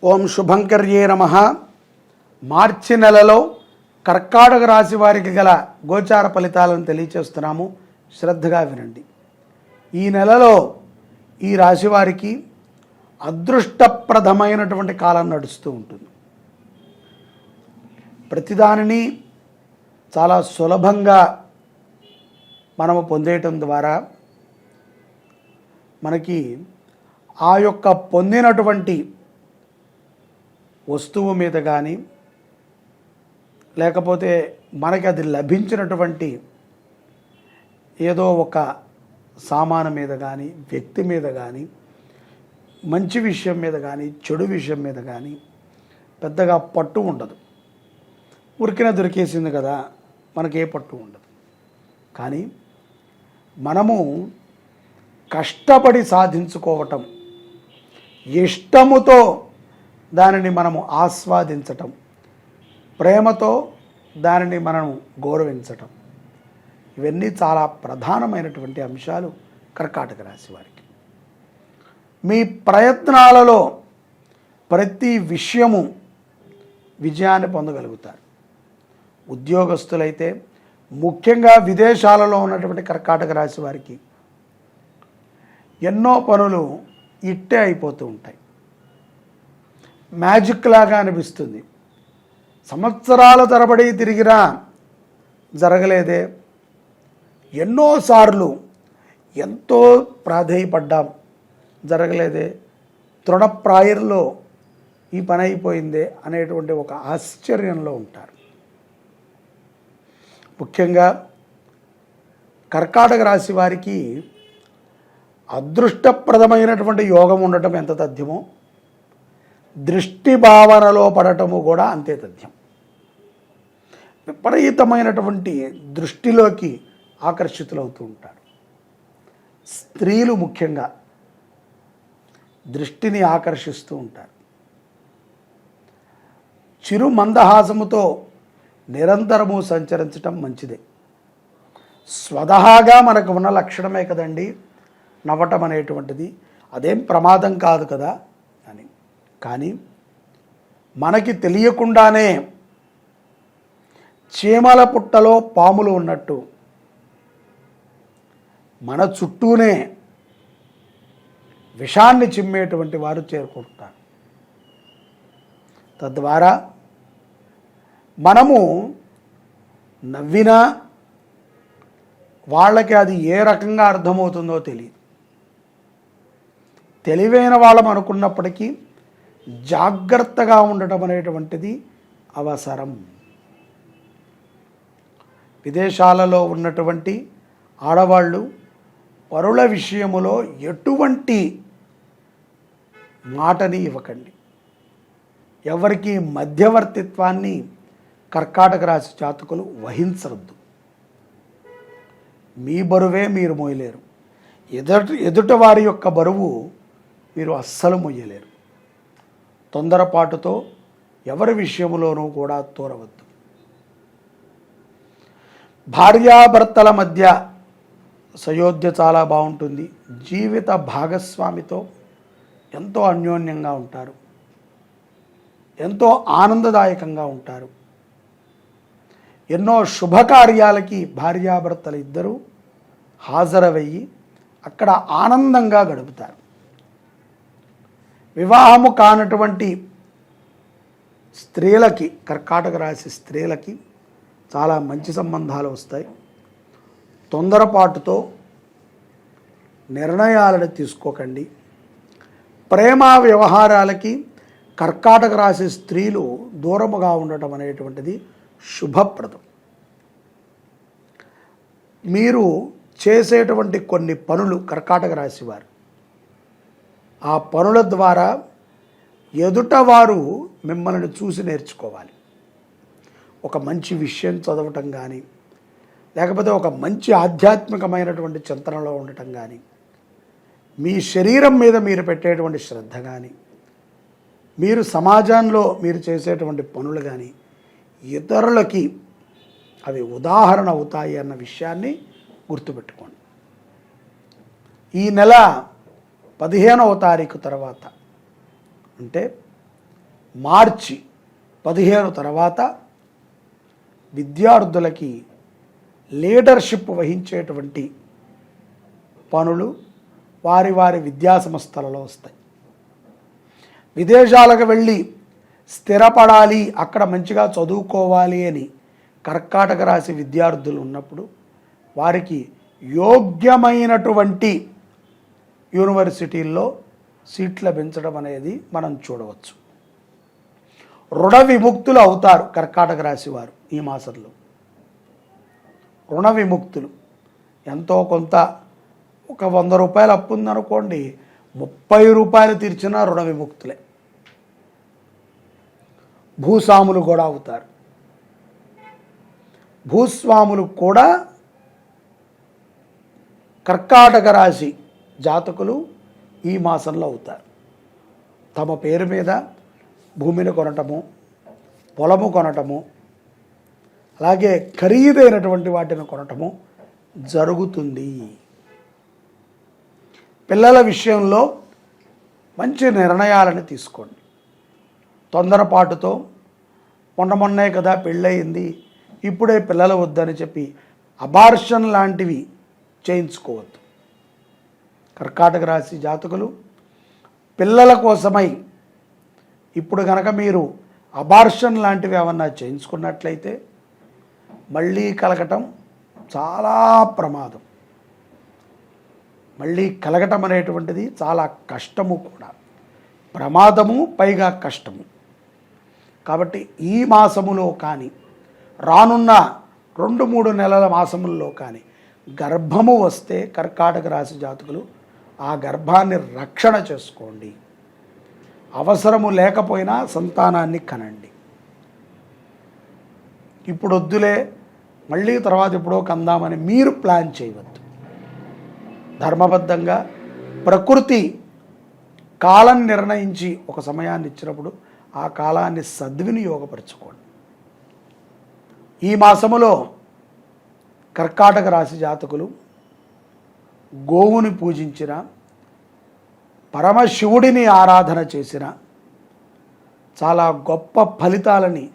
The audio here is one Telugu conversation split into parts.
ఓం శుభంకర్యే నమః. మార్చి నెలలో కర్కాటక రాశి వారికి గల గోచార ఫలితాలను తెలియచేస్తున్నాము. శ్రద్ధగా వినండి. ఈ నెలలో ఈ రాశి వారికి అదృష్టప్రదమైనటువంటి కాలం నడుస్తూ ఉంటుంది. ప్రతిదానిని చాలా సులభంగా మనము పొందేయటం ద్వారా మనకి ఆ యొక్క పొందినటువంటి వస్తువు మీద కానీ లేకపోతే మనకి అది లభించినటువంటి ఏదో ఒక సామాను మీద కానీ వ్యక్తి మీద కానీ మంచి విషయం మీద కానీ చెడు విషయం మీద కానీ పెద్దగా పట్టు ఉండదు. ఉరికిన దొరికేసింది కదా, మనకే పట్టు ఉండదు. కానీ మనము కష్టపడి సాధించుకోవటం, ఇష్టముతో దానిని మనము ఆస్వాదించటం, ప్రేమతో దానిని మనము గౌరవించటం, ఇవన్నీ చాలా ప్రధానమైనటువంటి అంశాలు కర్కాటక రాశి వారికి. మీ ప్రయత్నాలలో ప్రతి విషయము విజయాన్ని పొందగలుగుతారు. ఉద్యోగస్తులైతే ముఖ్యంగా విదేశాలలో ఉన్నటువంటి కర్కాటక రాశి వారికి ఎన్నో పనులు ఇట్టే అయిపోతూ ఉంటాయి. మ్యాజిక్ లాగా అనిపిస్తుంది. సంవత్సరాల తరబడి తిరిగినా జరగలేదే, ఎన్నోసార్లు ఎంతో ప్రాధేయపడ్డాం జరగలేదే, తృణప్రాయంలో ఈ పని అయిపోయిందే అనేటువంటి ఒక ఆశ్చర్యంలో ఉంటారు. ముఖ్యంగా కర్కాటక రాశి వారికి అదృష్టప్రదమైనటువంటి యోగం ఉండటం ఎంత తథ్యమో, దృష్టి భావనలో పడటము కూడా అంతే తథ్యం. విపరీతమైనటువంటి దృష్టిలోకి ఆకర్షితులవుతూ ఉంటారు. స్త్రీలు ముఖ్యంగా దృష్టిని ఆకర్షిస్తూ ఉంటారు. చిరు మందహాసముతో నిరంతరము సంచరించటం మంచిదే. స్వతహాగా మనకు ఉన్న లక్షణమే కదండి నవ్వటం అనేటువంటిది, అదేం ప్రమాదం కాదు కదా అని. కానీ మనకి తెలియకుండానే చీమల పుట్టలో పాములు ఉన్నట్టు మన చుట్టూనే విషాన్ని చిమ్మేటువంటి వారు చేరుకుంటారు. తద్వారా మనము నవ్వినా వాళ్ళకి అది ఏ రకంగా అర్థమవుతుందో తెలియదు. తెలివైన వాళ్ళం అనుకున్నప్పటికీ జాగ్రత్తగా ఉండటం అనేటువంటిది అవసరం. విదేశాలలో ఉన్నటువంటి ఆడవాళ్ళు పరుల విషయములో ఎటువంటి మాటని ఇవ్వకండి. ఎవరికి మధ్యవర్తిత్వాన్ని కర్కాటక రాశి జాతకులు వహించవద్దు. మీ బరువే మీరు మోయలేరు. ఎదుట వారి యొక్క బరువు మీరు అస్సలు మొయ్యలేరు. తొందరపాటుతో ఎవరి విషయంలోనూ కూడా తోరవద్దు. భార్యాభర్తల మధ్య సయోధ్య చాలా బాగుంటుంది. జీవిత భాగస్వామితో ఎంతో అన్యోన్యంగా ఉంటారు, ఎంతో ఆనందదాయకంగా ఉంటారు. ఎన్నో శుభకార్యాలకి భార్యాభర్తలు ఇద్దరూ హాజరవయ్యి అక్కడ ఆనందంగా గడుపుతారు. వివాహము కానటువంటి స్త్రీలకి, కర్కాటక రాశి స్త్రీలకి చాలా మంచి సంబంధాలు వస్తాయి. తొందరపాటుతో నిర్ణయాలను తీసుకోకండి. ప్రేమ వ్యవహారాలకి కర్కాటక రాశి స్త్రీలు దూరముగా ఉండటం అనేటువంటిది శుభప్రదం. మీరు చేసేటువంటి కొన్ని పనులు కర్కాటక రాశి వారు, ఆ పనుల ద్వారా ఎదుటవారు మిమ్మల్ని చూసి నేర్చుకోవాలి. ఒక మంచి విషయం చదవటం కానీ, లేకపోతే ఒక మంచి ఆధ్యాత్మికమైనటువంటి చింతనలో ఉండటం కానీ, మీ శరీరం మీద మీరు పెట్టేటువంటి శ్రద్ధ కానీ, మీరు సమాజంలో మీరు చేసేటువంటి పనులు కానీ ఇతరులకి అవి ఉదాహరణ అవుతాయి అన్న విషయాన్ని గుర్తుపెట్టుకోండి. ఈ నెల 15వ తారీఖు తర్వాత అంటే మార్చి 15 తర్వాత విద్యార్థులకి లీడర్షిప్ వహించేటువంటి పనులు వారి వారి విద్యా సంస్థలలో వస్తాయి. విదేశాలకు వెళ్ళి స్థిరపడాలి, అక్కడ మంచిగా చదువుకోవాలి అని కర్కాటక రాశి విద్యార్థులు ఉన్నప్పుడు వారికి యోగ్యమైనటువంటి యూనివర్సిటీల్లో సీట్లు లభించడం అనేది మనం చూడవచ్చు. రుణ విముక్తులు అవుతారు కర్కాటక రాశి వారు ఈ మాసంలో. రుణ విముక్తులు ఎంతో కొంత, ఒక 100 రూపాయలు అప్పు ఉందనుకోండి, 30 రూపాయలు తీర్చినా రుణ విముక్తులే. భూస్వాములు కూడా అవుతారు. భూస్వాములు కూడా కర్కాటక రాశి జాతకులు ఈ మాసంలో అవుతారు. తమ పేరు మీద భూమిని కొనటము, పొలము కొనటము, అలాగే ఖరీదైనటువంటి వాటిని కొనటము జరుగుతుంది. పిల్లల విషయంలో మంచి నిర్ణయాలను తీసుకోండి. తొందరపాటుతో మొన్నే కదా పెళ్ళయింది, ఇప్పుడే పిల్లలు వద్దని చెప్పి అబార్షన్ లాంటివి చేయించుకోవద్దు. కర్కాటక రాశి జాతకులు పిల్లల కోసమై ఇప్పుడు కనుక మీరు అబార్షన్ లాంటివి ఏమన్నా చేయించుకున్నట్లయితే మళ్ళీ కలగటం చాలా ప్రమాదం. మళ్ళీ కలగటం అనేటువంటిది చాలా కష్టము కూడా, ప్రమాదము పైగా కష్టము. కాబట్టి ఈ మాసములో కానీ రానున్న 2-3 నెలల మాసముల్లో కానీ గర్భము వస్తే కర్కాటక రాశి జాతకులు ఆ గర్భాన్ని రక్షణ చేసుకోండి. అవసరము లేకపోయినా సంతానాన్ని కనండి. ఇప్పుడు వద్దులే, మళ్ళీ తర్వాత ఎప్పుడో కందామని మీరు ప్లాన్ చేయవద్దు. ధర్మబద్ధంగా ప్రకృతి కాలం నిర్ణయించి ఒక సమయాన్ని ఇచ్చినప్పుడు ఆ కాలాన్ని సద్వినియోగపరచుకోండి. ఈ మాసములో కర్కాటక రాశి జాతకులు గోవుని పూజించిన, పరమశివుడిని ఆరాధన చేసిన చాలా గొప్ప ఫలితాలని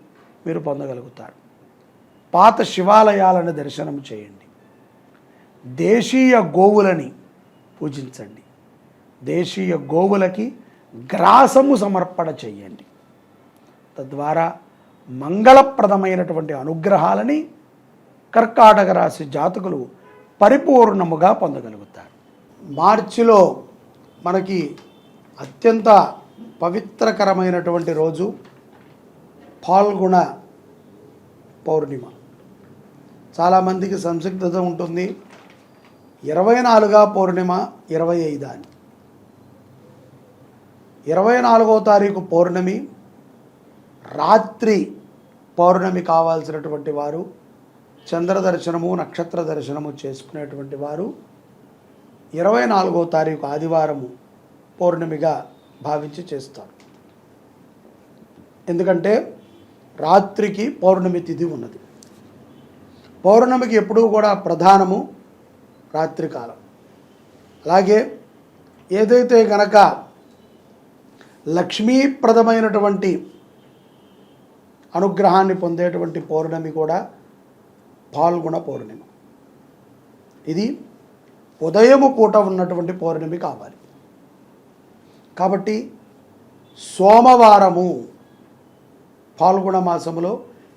మీరు పొందగలుగుతారు. పాత శివాలయాలను దర్శనం చేయండి. దేశీయ గోవులని పూజించండి. దేశీయ గోవులకి గ్రాసము సమర్పణ చేయండి. తద్వారా మంగళప్రదమైనటువంటి అనుగ్రహాలని కర్కాటక రాశి జాతకులు పరిపూర్ణముగా పొందగలుగుతారు. మార్చిలో మనకి అత్యంత పవిత్రకరమైనటువంటి రోజు ఫాల్గుణ పౌర్ణిమ. చాలామందికి సంసిగ్ధత ఉంటుంది, 24వ పౌర్ణిమ 25 అని. 24వ తారీఖు పౌర్ణమి రాత్రి పౌర్ణమి కావాల్సినటువంటి వారు చంద్ర దర్శనము, నక్షత్ర దర్శనము చేసుకునేటువంటి వారు 24వ తారీఖు ఆదివారము పౌర్ణమిగా భావించి చేస్తారు. ఎందుకంటే రాత్రికి పౌర్ణమి తిథి ఉన్నది. పౌర్ణమికి ఎప్పుడూ కూడా ప్రధానము రాత్రికాలం. అలాగే ఏదైతే గనక లక్ష్మీప్రదమైనటువంటి అనుగ్రహాన్ని పొందేటువంటి పౌర్ణమి కూడా ఫాల్గుణ పౌర్ణమి. ఇది ఉదయము పూట ఉన్నటువంటి పౌర్ణమి కావాలి. కాబట్టి సోమవారము ఫాల్గుణ మాసములో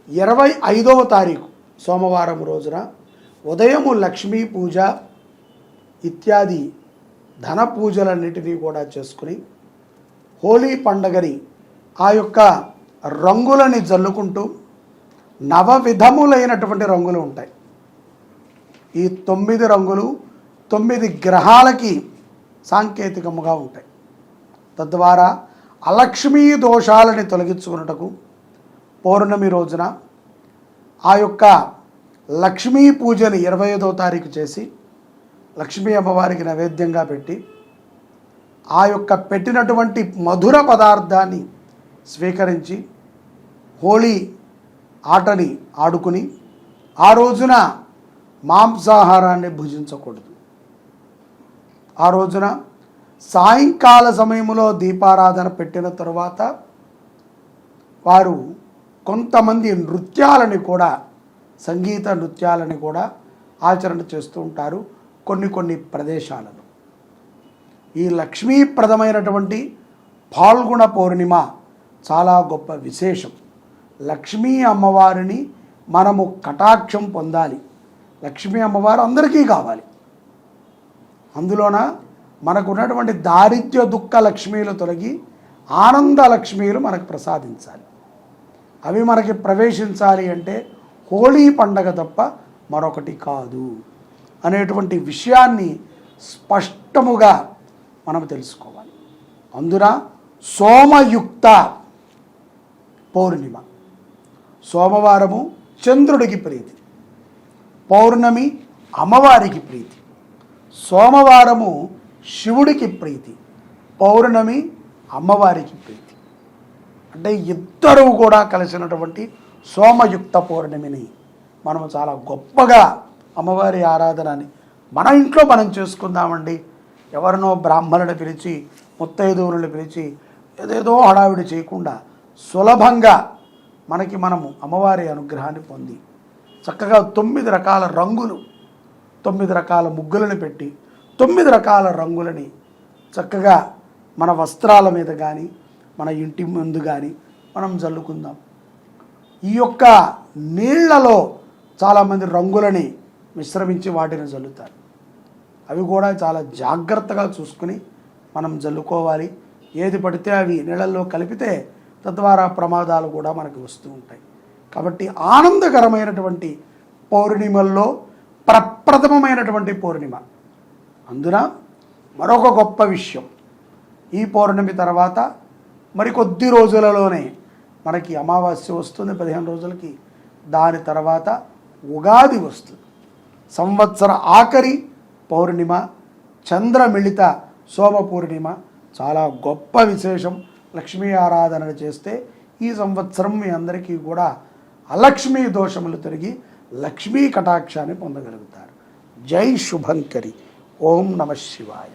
25వ తారీఖు సోమవారం రోజున ఉదయము లక్ష్మీ పూజ ఇత్యాది ధన పూజలన్నిటినీ కూడా చేసుకుని హోలీ పండగని ఆ యొక్క రంగులని జల్లుకుంటూ, నవవిధములైనటువంటి రంగులు ఉంటాయి. ఈ 9 రంగులు 9 గ్రహాలకి సాంకేతికముగా ఉంటాయి. తద్వారా అలక్ష్మీ దోషాలని తొలగించుకున్నటకు పౌర్ణమి రోజున ఆ యొక్క లక్ష్మీ పూజని 25వ తారీఖు చేసి లక్ష్మీ అమ్మవారికి నైవేద్యంగా పెట్టి ఆ యొక్క పెట్టినటువంటి మధుర పదార్థాన్ని స్వీకరించి హోలీ ఆటని ఆడుకుని ఆ రోజున మాంసాహారాన్ని భుజించకూడదు. ఆ రోజున సాయంకాల సమయంలో దీపారాధన పెట్టిన తరువాత వారు కొంతమంది నృత్యాలని కూడా, సంగీత నృత్యాలని కూడా ఆచరణ చేస్తూ ఉంటారు కొన్ని ప్రదేశాలలో. ఈ లక్ష్మీప్రదమైనటువంటి పాల్గొన పౌర్ణిమ చాలా గొప్ప విశేషం. లక్ష్మీ అమ్మవారిని మనము కటాక్షం పొందాలి. లక్ష్మీ అమ్మవారు అందరికీ కావాలి. అందులోన మనకున్నటువంటి దారిద్ర్య దుఃఖ లక్ష్మీలు తొలగి ఆనంద లక్ష్మీలు మనకు ప్రసాదించాలి. అవి మనకి ప్రవేశించాలి అంటే హోళీ పండగ తప్ప మరొకటి కాదు అనేటువంటి విషయాన్ని స్పష్టముగా మనం తెలుసుకోవాలి. అందున సోమయుక్త పౌర్ణిమ, సోమవారము చంద్రుడికి ప్రీతి, పౌర్ణమి అమ్మవారికి ప్రీతి. సోమవారము శివుడికి ప్రీతి, పౌర్ణమి అమ్మవారికి ప్రీతి. అంటే ఇద్దరు కూడా కలిసినటువంటి సోమయుక్త పౌర్ణమిని మనము చాలా గొప్పగా అమ్మవారి ఆరాధనని మన ఇంట్లో మనం చేసుకుందామండి. ఎవరినో బ్రాహ్మణుని పిలిచి, ముత్తైదువులను పిలిచి ఏదేదో హడావిడి చేయకుండా సులభంగా మనము అమ్మవారి అనుగ్రహాన్ని పొంది చక్కగా 9 రకాల రంగులు, 9 రకాల ముగ్గులను పెట్టి 9 రకాల రంగులని చక్కగా మన వస్త్రాల మీద కానీ మన ఇంటి ముందు కానీ మనం జల్లుకుందాం. ఈ యొక్క నీళ్లలో చాలామంది రంగులని మిశ్రమించి వాటిని జల్లుతారు. అవి కూడా చాలా జాగ్రత్తగా చూసుకుని మనం జల్లుకోవాలి. ఏది పడితే అవి నీళ్ళల్లో కలిపితే తద్వారా ప్రమాదాలు కూడా మనకు వస్తూ ఉంటాయి. కాబట్టి ఆనందకరమైనటువంటి పౌర్ణిమల్లో ప్రప్రథమమైనటువంటి పౌర్ణిమ. అందున మరొక గొప్ప విషయం, ఈ పౌర్ణమి తర్వాత మరికొద్ది రోజులలోనే మనకి అమావాస్య వస్తుంది, 15 రోజులకి. దాని తర్వాత ఉగాది వస్తుంది. సంవత్సర ఆఖరి పౌర్ణిమ చంద్రమిళిత సోమ పూర్ణిమ చాలా గొప్ప విశేషం. లక్ష్మీ ఆరాధన చేస్తే ఈ సంవత్సరం మీ అందరికీ కూడా అలక్ష్మీ దోషములు తిరిగి లక్ష్మీ కటాక్షాన్ని పొందగలుగుతారు. జై శుభంకరి. ఓం నమః శివాయ.